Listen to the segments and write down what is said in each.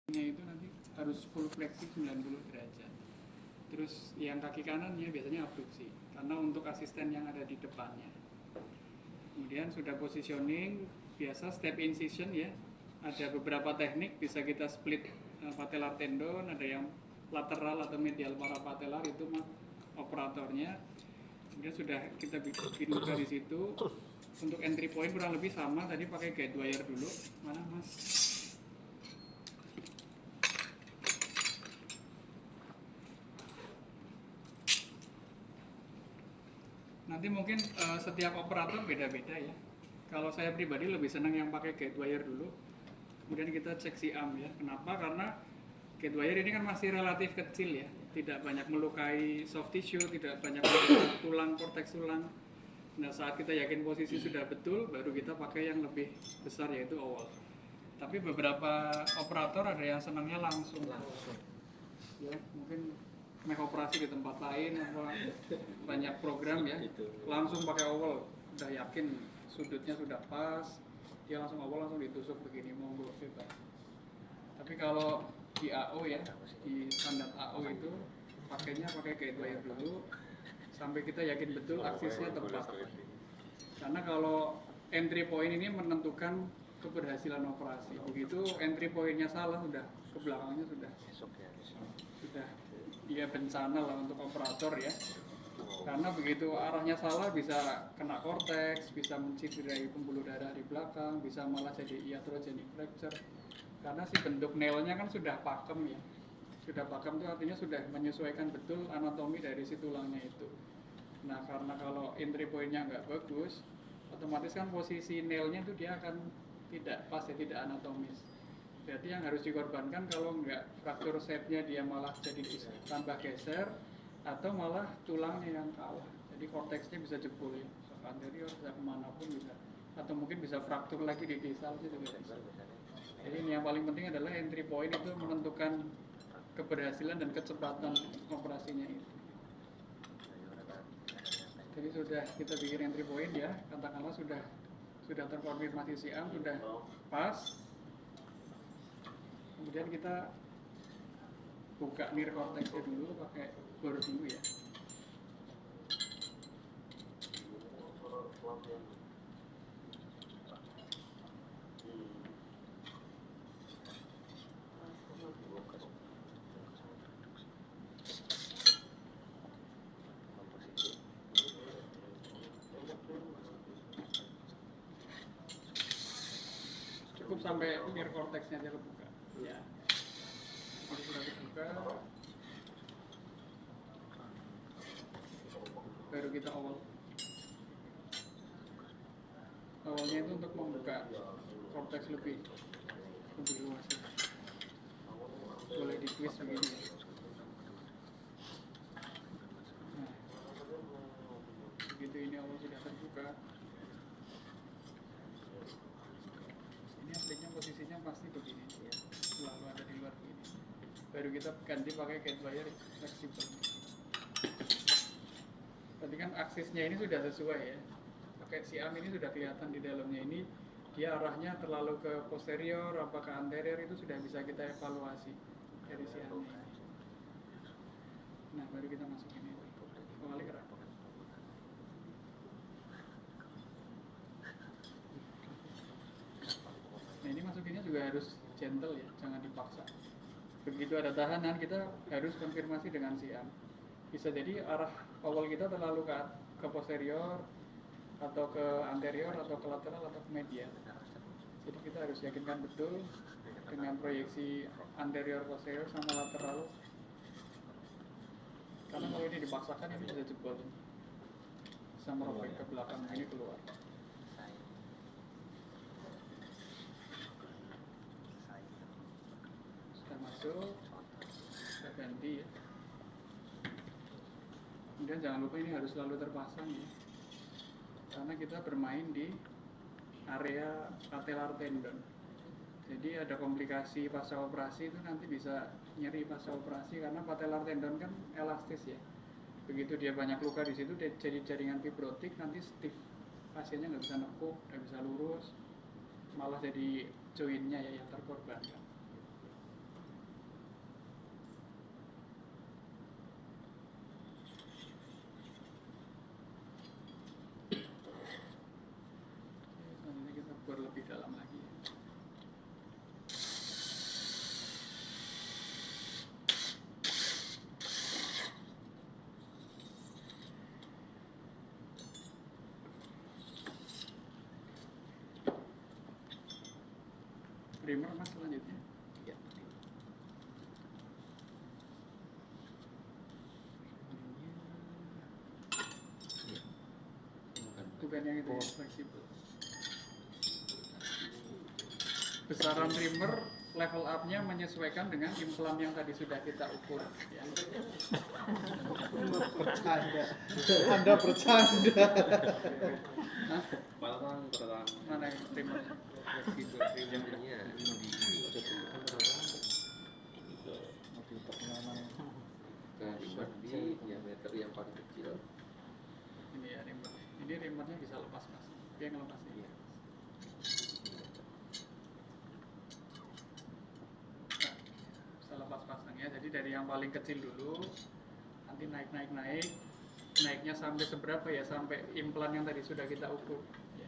itu nanti harus full fleksi 90 derajat. Terus yang kaki kanannya biasanya abduksi karena untuk asisten yang ada di depannya. Kemudian sudah positioning, biasa step incision ya. Ada beberapa teknik, bisa kita split patellar tendon, ada yang lateral atau medial parapatellar, itu operatornya. Kemudian sudah kita bikin luka di situ. Untuk entry point kurang lebih sama, tadi pakai guide wire dulu. Mana mas? Nanti mungkin setiap operator beda-beda ya. Kalau saya pribadi lebih senang yang pakai guide wire dulu. Kemudian kita cek si arm ya. Kenapa? Karena guide wire ini kan masih relatif kecil ya. Tidak banyak melukai soft tissue, tidak banyak melukai tulang, korteks tulang. Nah, saat kita yakin posisi sudah betul, baru kita pakai yang lebih besar yaitu awal. Tapi beberapa operator ada yang senangnya langsung. Ya, mungkin operasi di tempat lain apa banyak program ya, langsung pakai oval, udah yakin sudutnya sudah pas, dia langsung oval, langsung ditusuk begini, monggo bebas. Tapi kalau di AO ya, di standar AO itu pakainya pakai guide wire dulu sampai kita yakin betul aksisnya tepat. Karena kalau entry point ini menentukan keberhasilan operasi. Begitu entry pointnya salah, sudah ke belakangnya sudah dia bencana lah untuk operator ya. Karena begitu arahnya salah bisa kena korteks, bisa menciderai pembuluh darah di belakang, bisa malah jadi iatrogenic fracture. Karena si bentuk nailnya kan sudah pakem ya. Sudah pakem itu artinya sudah menyesuaikan betul anatomi dari si tulangnya itu. Nah, karena kalau entry pointnya nggak bagus, otomatis kan posisi nailnya itu dia akan tidak pas ya, tidak anatomis. Berarti yang harus dikorbankan kalau nggak fraktur setnya dia malah jadi tambah geser, atau malah tulangnya yang kalah. Jadi korteksnya bisa jebol ya, anterior bisa kemanapun bisa, atau mungkin bisa fraktur lagi di distal juga bisa. Jadi ini yang paling penting adalah entry point itu menentukan keberhasilan dan kecepatan operasinya itu. Jadi sudah kita bikin entry point ya, katakanlah sudah terkonfirmasi si arm sudah pas. Kemudian kita buka near cortexnya dulu pakai bor dulu ya. Cukup sampai near cortexnya aja kebuka. Ya. Jadi sudah dibuka, baru kita awal. Awalnya itu untuk membuka korteks lebih luas. Boleh di twist begini. Nah, begitu ini awal sudah terbuka. Ini aslinya posisinya pasti begini ya, selalu ada di luar begini. Baru kita ganti pakai guide wire fleksibel. Tadi kan aksisnya ini sudah sesuai ya, pakai si arm ini sudah kelihatan di dalamnya ini dia arahnya terlalu ke posterior apa ke anterior, itu sudah bisa kita evaluasi dari si arm ini. Nah, baru kita masukin ini kembali ke rak. Nah, ini masukinnya juga harus gentle ya, jangan dipaksa. Begitu ada tahanan, kita harus konfirmasi dengan si arm. Bisa jadi arah awal kita terlalu ke posterior, atau ke anterior, atau ke lateral, atau ke medial. Jadi kita harus yakinkan betul dengan proyeksi anterior, posterior, sama lateral. Karena kalau ini dipaksakan ini bisa jebol, bisa merobek ke belakang, ini keluar. Sudah masuk, kita ganti ya. Kemudian jangan lupa ini harus selalu terpasang ya, karena kita bermain di area patellar tendon. Jadi ada komplikasi pasca operasi itu nanti bisa nyeri pasca operasi karena patellar tendon kan elastis ya. Begitu dia banyak luka di situ, jadi jaringan fibrotik, nanti stiff, pasiennya nggak bisa nekuk, nggak bisa lurus, malah jadi jointnya ya yang terkorbankan. primer mas selanjutnya. Ya. Bukan yang itu, fleksibel. Besaran primer level up-nya menyesuaikan dengan implan yang tadi sudah kita ukur. Ya. Bercanda. Anda bercanda. Nah, Pertama. mana yang primernya? Primernya di primer di diameter yang paling kecil. Ini ya rimmer. Ini rimmernya bisa lepas mas. Dia ngelepas ini. Iya. Nah, bisa lepas pasang ya. Jadi dari yang paling kecil dulu, nanti naik. Naiknya sampai seberapa ya? Sampai implan yang tadi sudah kita ukur. Ya.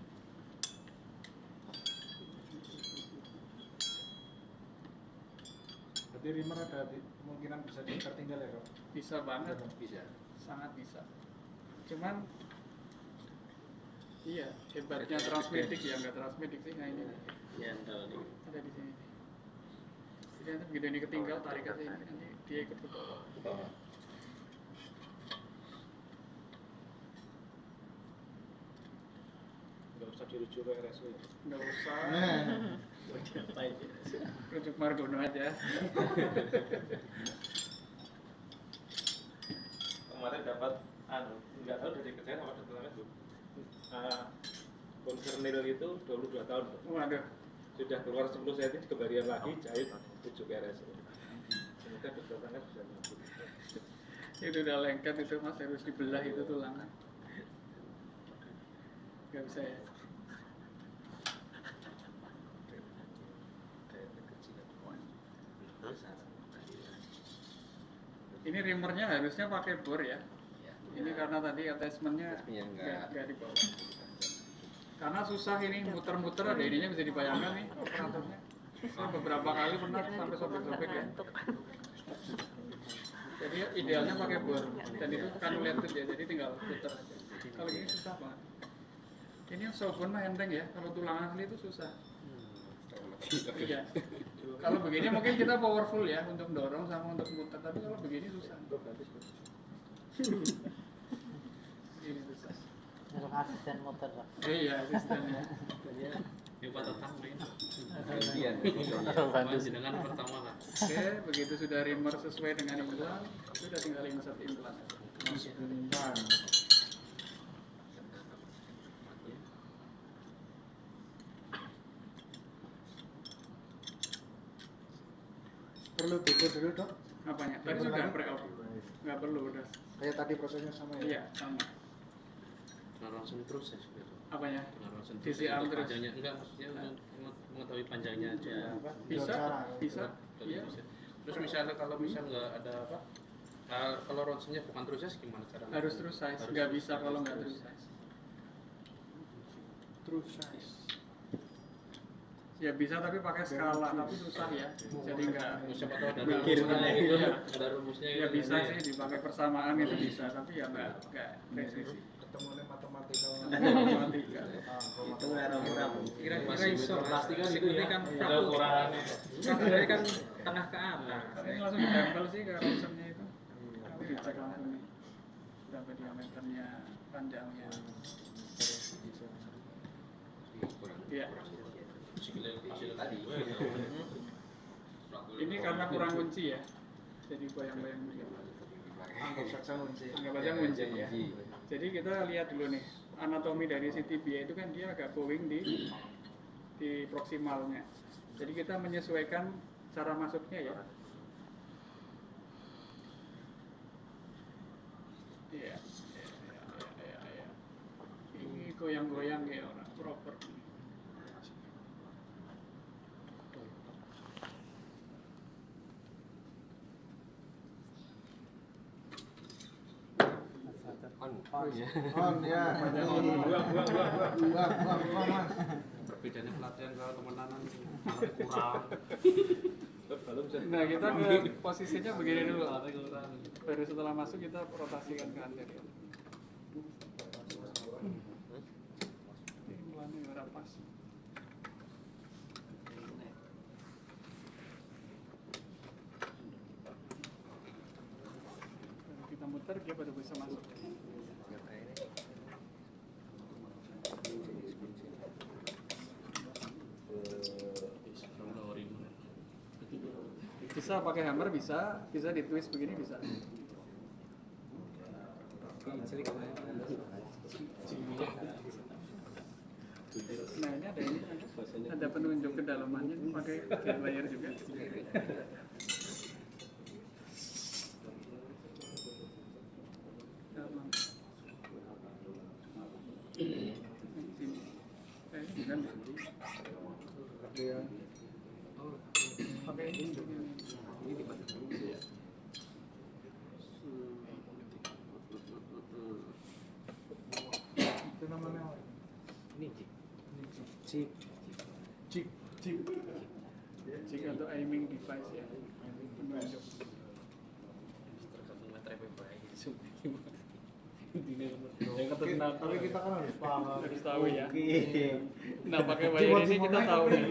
Berarti rimmer ada kemungkinan bisa tertinggal ya, Kak? Bisa banget. Bisa. Sangat bisa. Cuman iya, hebatnya transmedik ya, nggak transmedik sih, nah ini Ya, ada di sini. Jadi nanti begitu ini ketinggal, tarik ke sini, nanti dia ikut ke bawah. ke bawah. Nggak usah dirujuk ke RSU ya? Nggak usah, Nah, rujuk Margono aja. Kemarin dapat nggak tahu dari kerjaan apa dokternya tuh konfernil itu 22 tahun tuh. Waduh, Sudah keluar 10 cm kembalian lagi jahit rujuk RSU. Semoga dokter tangan bisa mampu. itu udah lengket itu mas, harus dibelah itu tulang. Nggak bisa ya. Ini rimmernya harusnya pakai bor ya. Ini karena tadi attachmentnya nggak di bawah. Karena susah ini muter-muter, ada ininya bisa dibayangkan nih operatornya. Saya beberapa kali pernah sampai sobek-sobek ya. Jadi idealnya pakai bor dan itu kanulated ya, jadi tinggal puter aja. Kalau gini susah banget. Ini yang sobon mah enteng ya, kalau tulang asli itu susah. Iya. Kalau begini mungkin kita powerful ya untuk dorong sama untuk muter, tapi kalau begini susah. Begini susah. Untuk asisten motor Pak. Iya, asistennya. Ini patah tangan. Gantian. Jenengan pertama lah. Oke, begitu sudah rimmer sesuai dengan implan, sudah tinggal insert implan. sebentar. Perlu diukur dulu, Dok? Apanya? Tadi sudah pre-op. Nggak perlu, udah. Kayak tadi prosesnya sama ya? Iya, sama. Langsung terus ya sebenarnya. Apanya? Langsung TCR untuk terus. panjangnya enggak, maksudnya untuk mengetahui panjangnya aja. Apa? Bisa, Cara. bisa. Dari Iya. bisa. Terus misalnya kalau nggak ada apa? Kalau ronsennya bukan terus size gimana caranya? Harus terus size, Harus nggak terus bisa size. kalau nggak terus size. True size. Ya bisa tapi pakai skala, tapi susah ya. Jadi nggak. Siapa tahu ada Mikir rumusnya gitu. gitu. Iya. Ada rumusnya Ya gitu. bisa Iya. sih dipakai persamaan itu bisa, tapi ya nggak presisi. Ketemu nih matematikal. Matematika. Itu Kira-kira iso Plastik kan gitu ini ya. kan Ada ukurannya. Ini kan tengah ke atas. Ini langsung ditempel sih ke ronsennya itu. Nanti dicek langsung nih. Berapa diameternya, panjangnya. Iya. Tadi. Ini karena kurang kunci ya. Jadi bayang-bayang begitu. Anggap saja kunci. Anggap aja kunci ya. Jadi kita lihat dulu nih anatomi dari si tibia itu kan dia agak bowing di proksimalnya. Jadi kita menyesuaikan cara masuknya ya. Iya. Iya. Ini goyang-goyang kayak orang proper. On ya. On ya. Buang, Mas. Perbedaannya pelatihan kalau temenanan malah kurang. Nah kita ke posisinya begini dulu. Baru setelah masuk kita rotasikan ke anterior. Ini mulanya nggak pas. muter dia baru bisa masuk. Bisa pakai hammer, bisa di twist begini bisa. Nah ini ada penunjuk kedalamannya pakai gate wire juga. Dalam. Ini bukan dia pakai ini. Itu namanya apa? Jig atau aiming device ya, penunjuk. Tergantung meternya baik. Tapi kita kan harus paham. Harus tahu ya. Oke. Nah pakai wire ini kita tahu nih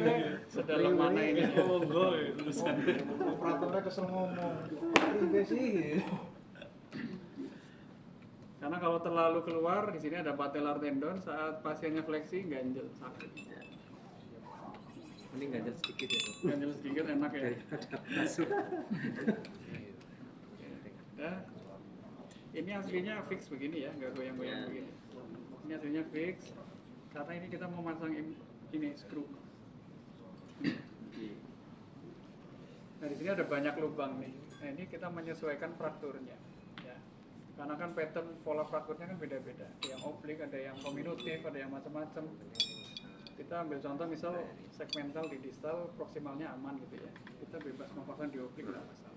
sedalam mana ini. Operatornya kesel ngomong. Ribet sih. Karena kalau terlalu keluar di sini ada patellar tendon, saat pasiennya fleksi ganjel sakit. Ini ganjel sedikit ya. Ganjel sedikit enak ya. Nah, ini aslinya fix begini ya, nggak goyang-goyang begini. Ini aslinya fix karena ini kita mau masang ini screw. Nah di sini ada banyak lubang nih. Nah ini kita menyesuaikan frakturnya. Ya. Karena kan pattern pola frakturnya kan beda-beda. Ada yang oblik, ada yang kominutif, ada yang macam-macam. Kita ambil contoh misal segmental di distal, proksimalnya aman gitu ya. Kita bebas mau pasang di oblik nggak masalah.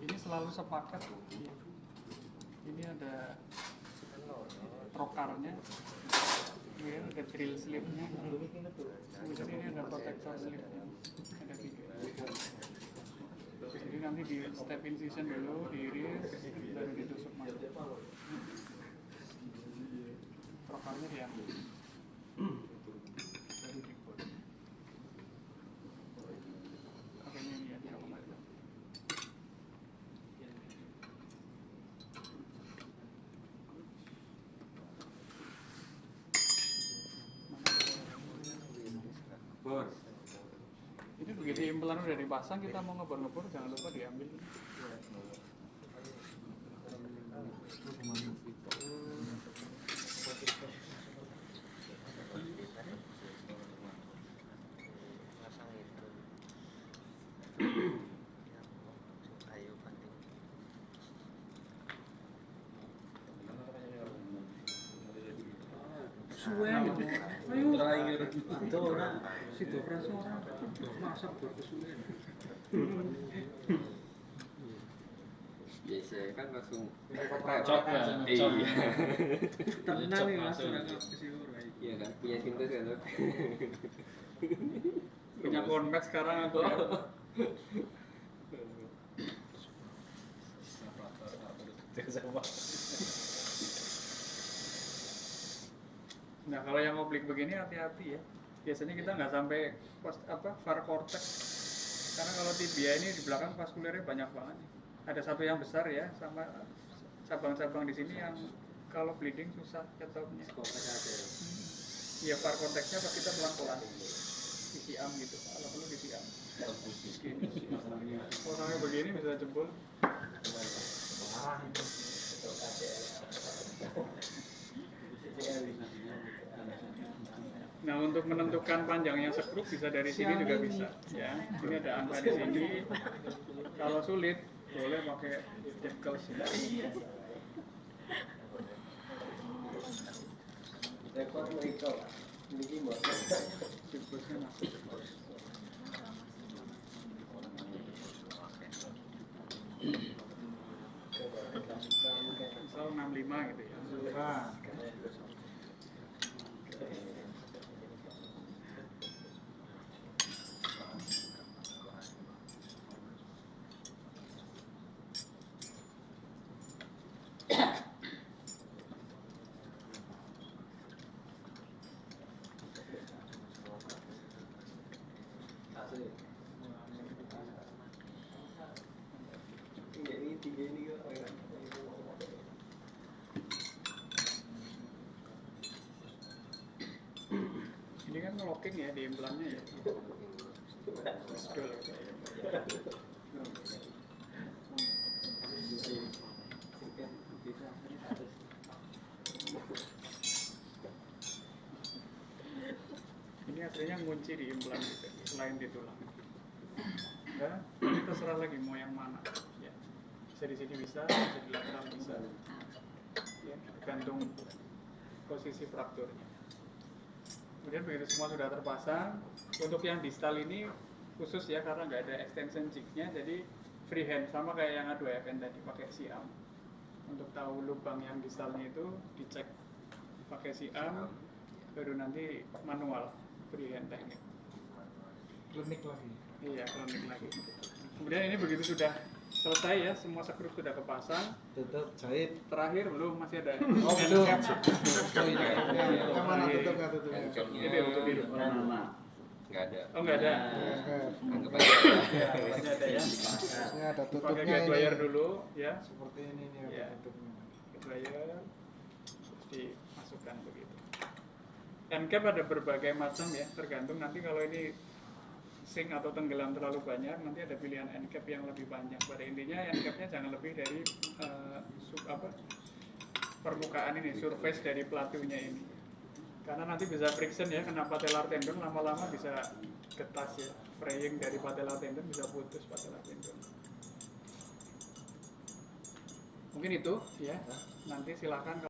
Ini selalu sepakat. Ini ada trokarnya, kemudian ada drill slipnya, kemudian ini ada protector slipnya, ada 3. Jadi nanti di step incision dulu, diiris, baru ditusuk masuk. Trokarnya diambil. Baru dibuat. Oke, ini ya, tidak kembali. Ini begitu impelan udah dipasang, kita mau ngebor-ngebor jangan lupa diambil. Terakhir itu orang situ operasi orang masak berkesulitan. Biasanya kan langsung Cok ya. iya. Tenang nih mas orang kesulitan. Iya kan, punya sintes kan Dok? Punya konvek sekarang aku ya. Nah kalau yang oblik begini hati-hati ya. Biasanya kita nggak sampai var cortex. Karena kalau tibia ini di belakang vaskulernya banyak banget. Ada satu yang besar ya, sama cabang-cabang di sini yang kalau bleeding susah ketopnya. Iya var cortexnya pas kita pelan-pelan. Disiam gitu, kalau perlu disiam. Kalau sampai begini bisa jebol. Nah untuk menentukan panjangnya sekrup bisa dari sini juga bisa ya. Ini ada angka di sini. Kalau sulit boleh pakai decal sini. Siklusnya masuk. Misal 65 gitu ya. ngelocking ya di implannya ya. Betul. Ini aslinya ngunci di implan juga, selain di tulang. Ya, ini terserah lagi mau yang mana. Ya. Bisa di sini bisa di lateral bisa. Ya, tergantung posisi frakturnya. Kemudian begitu semua sudah terpasang, untuk yang distal ini khusus ya karena nggak ada extension jignya, jadi freehand sama kayak yang A2FN tadi pakai siam. Untuk tahu lubang yang distalnya itu dicek pakai siam, baru nanti manual freehand teknik. Klinik lagi. Iya, klinik lagi. Kemudian ini begitu sudah selesai ya, semua skrup sudah kepasang. Tutup, jahit. Terakhir belum, masih ada Oh, belum. end cap. Oh, ini. Yang mana tutupnya tutupnya? Ini untuk biru. Nggak ada. Oh nggak ada. Anggap aja. Ya, masih ada ya. Ini ada Pakai tutupnya gate ini. wire dulu ya. Seperti ini nih Ya. ada tutupnya. Gate wire terus dimasukkan begitu. End cap ada berbagai macam ya, tergantung nanti kalau ini sink atau tenggelam terlalu banyak, nanti ada pilihan end cap yang lebih banyak. Pada intinya end capnya jangan lebih dari permukaan ini, surface dari platunya ini. Karena nanti bisa friction ya, kena patellar tendon lama-lama bisa getas ya, fraying dari patellar tendon bisa putus patellar tendon. Mungkin itu ya. Nanti silakan